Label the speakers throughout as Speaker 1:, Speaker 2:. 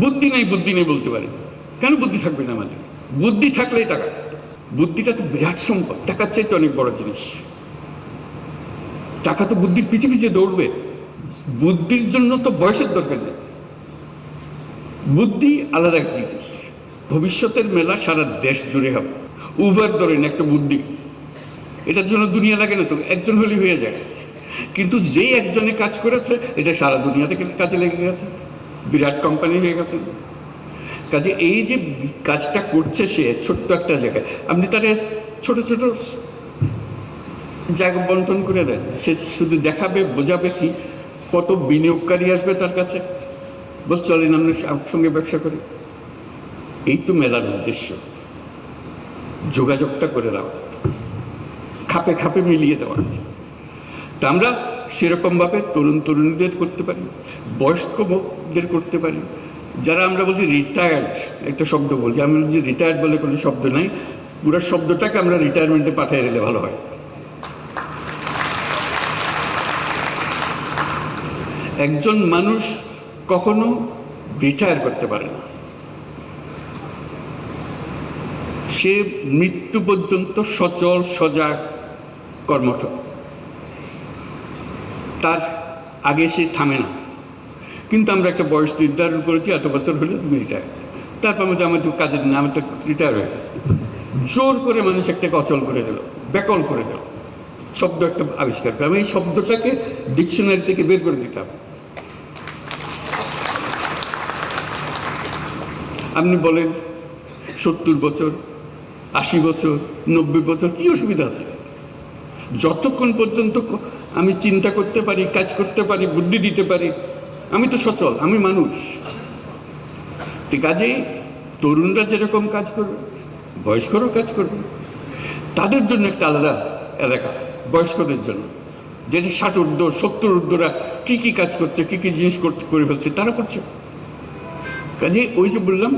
Speaker 1: বুদ্ধি নেই বলতে পারে। কেন বুদ্ধি থাকবে না আমাদের? বুদ্ধি থাকলেই টাকা। বুদ্ধিটা তো বিরাট সম্পদ, টাকার চাইতে অনেক বড় জিনিস। টাকা তো বুদ্ধির পিছে পিছে দৌড়বে। বুদ্ধির জন্য তো বয়সের দরকার নেই। বুদ্ধি আলাদা এক জিনিস। ভবিষ্যতের মেলা সারা দেশ জুড়ে হবে। উবার ধরেন একটা বুদ্ধি, এটার জন্য দুনিয়া লাগে না তো, একজন হলেই হয়ে যায়। কিন্তু যে একজনে কাজ করেছে এটা সারা দুনিয়া থেকে কাজে লেগে গেছে, বিরাট কোম্পানি হয়ে গেছে। কাজে এই যে কাজটা করছে সে ছোট্ট একটা জায়গায়, আপনি তার ছোট ছোট জায়গা বন্টন করে দেন, সে শুধু দেখাবে, বোঝাবে কি কত বিনিয়োগকারী আসবে তার কাছে, বল চলেন আমরা সঙ্গে ব্যবসা করি। এই তো মেলার উদ্দেশ্য, যোগাযোগটা করে দেওয়া, খাপে খাপে মিলিয়ে দেওয়া। তা আমরা সেরকমভাবে তরুণ তরুণীদের করতে পারি, বয়স্কদের করতে পারি। যারা আমরা বলছি রিটায়ার্ড, একটা শব্দ বলছি, আমি বলছি রিটায়ার্ড বলে কোনো শব্দ নাই, পুরো শব্দটাকে আমরা রিটায়ারমেন্টে পাঠিয়ে দিলে ভালো হয়। একজন মানুষ কখনো রিটায়ার করতে পারে না, সে মৃত্যু পর্যন্ত সচল সজাগ কর্মঠ, তার আগে সে থামে না। কিন্তু আমরা একটা বয়স নির্ধারণ করেছি, এত বছর হলে তুমি রিটায়ার, তারপর মধ্যে আমার তো কাজের না, আমার তো রিটায়ার হয়ে গেছে। জোর করে মানুষ একটাকে অচল করে দিল, বেকল করে দিল, শব্দ একটা আবিষ্কার করে। আমি এই শব্দটাকে ডিকশনারি থেকে বের করে দিতাম। আপনি বলেন 70 বছর, 80 বছর, 90 বছর, কি অসুবিধা আছে? যতক্ষণ পর্যন্ত আমি চিন্তা করতে পারি, কাজ করতে পারি, বুদ্ধি দিতে পারি, আমি তো সচল, আমি মানুষ। কাজেই তরুণরা যেরকম কাজ করবে, বয়স্করাও কাজ করবে। তাদের জন্য একটা আলাদা এলাকা, বয়স্কদের জন্য, যেটা 60 ঊর্ধ্ব 70 ঊর্ধ্বরা কী কী কাজ করছে, কী কী জিনিস করে ফেলছে, তারা করছে। কাজে ওই যে বললাম,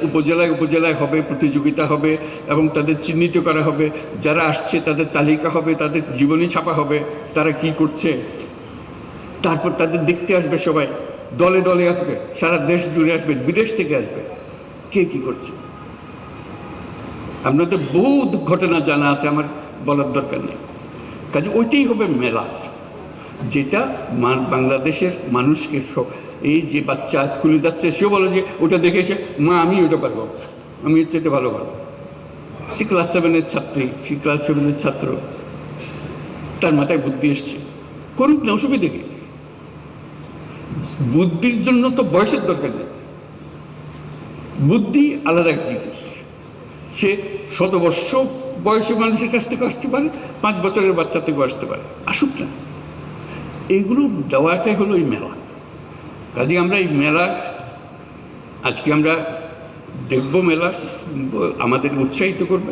Speaker 1: উপজেলায় উপজেলায় হবে, প্রতিযোগিতা হবে এবং তাদের চিহ্নিত করা হবে, যারা আসছে তাদের তালিকা হবে, তাদের জীবনী ছাপা হবে, তারা কি করছে। তারপর তাদের দেখতে আসবে সবাই, দলে দলে আসবে, সারা দেশ জুড়ে আসবে, বিদেশ থেকে আসবে, কে কি করছে। আপনাদের বহু ঘটনা জানা আছে, আমার বলার দরকার নেই। কাজে ওইটাই হবে মেলা, যেটা বাংলাদেশের মানুষকে এই যে বাচ্চা স্কুলে যাচ্ছে সেও বলে যে ওটা দেখে এসে মা আমি ওটা পারবো, আমি হচ্ছে এটা ভালো পারবো। সে ক্লাস 7-এর ছাত্রী, সে ক্লাস 7-এর ছাত্র, তার মাথায় বুদ্ধি এসছে, করুক না, অসুবিধে কি? বুদ্ধির জন্য তো বয়সের দরকার নেই। বুদ্ধি আলাদা এক জিনিস। সে 100 বর্ষ বয়সী মানুষের কাছ থেকে আসতে পারে, 5 বছরের বাচ্চা থেকেও আসতে পারে, আসুক না। এইগুলো দেওয়াটাই হলো এই মেলা। কাজে আমরা এই মেলা আজকে আমরা দেখব, মেলা আমাদের উৎসাহিত করবে,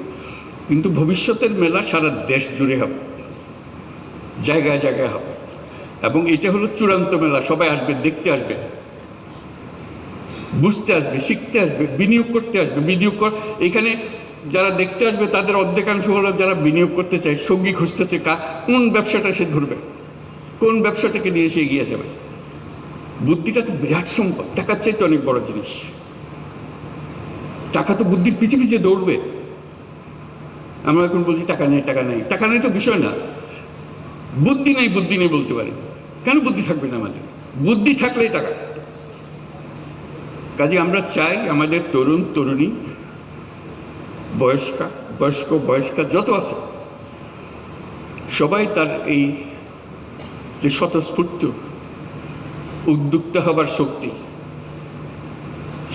Speaker 1: কিন্তু ভবিষ্যতের মেলা সারা দেশ জুড়ে হবে, জায়গায় জায়গায় হবে। এবং এটা হলো চূড়ান্ত মেলা, সবাই আসবে, দেখতে আসবে, বুঝতে আসবে, শিখতে আসবে, বিনিয়োগ করতে আসবে। এখানে যারা দেখতে আসবে তাদের অর্ধেকাংশ হলো যারা বিনিয়োগ করতে চায়, সঙ্গী খুঁজতেছে, কোন ব্যবসাটা সে ধরবে, কোন ব্যবসাটাকে নিয়ে সে এগিয়ে যাবে। বুদ্ধিটা তো বিরাট সম্পদ, টাকার চাইতে অনেক বড় জিনিস। টাকা তো বুদ্ধির পিছে পিছে দৌড়বে। আমরা এখন বলছি টাকা নেই, টাকা নেই, টাকা নেই তো বিষয় না। বুদ্ধি নেই বলতে পারে। কেন বুদ্ধি থাকবে না আমাদের? বুদ্ধি থাকলেই টাকা। কাজে আমরা চাই আমাদের তরুণ তরুণী, বয়স্কা যত আছে, সবাই তার এই যে স্বতঃস্ফূর্ত উদ্যোক্তা হবার শক্তি,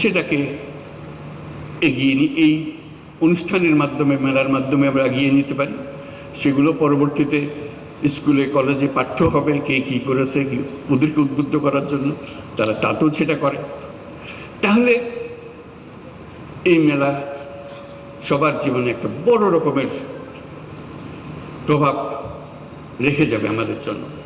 Speaker 1: সেটাকে এগিয়ে এই অনুষ্ঠানের মাধ্যমে, মেলার মাধ্যমে আমরা এগিয়ে নিতে পারি। সেগুলো পরবর্তীতে স্কুলে কলেজে পাঠ্য হবে, কে কী করেছে, ওদেরকে উদ্বুদ্ধ করার জন্য তারা তাতেও সেটা করে। তাহলে এই মেলা সবার জীবনে একটা বড় রকমের প্রভাব রেখে যাবে আমাদের জন্য।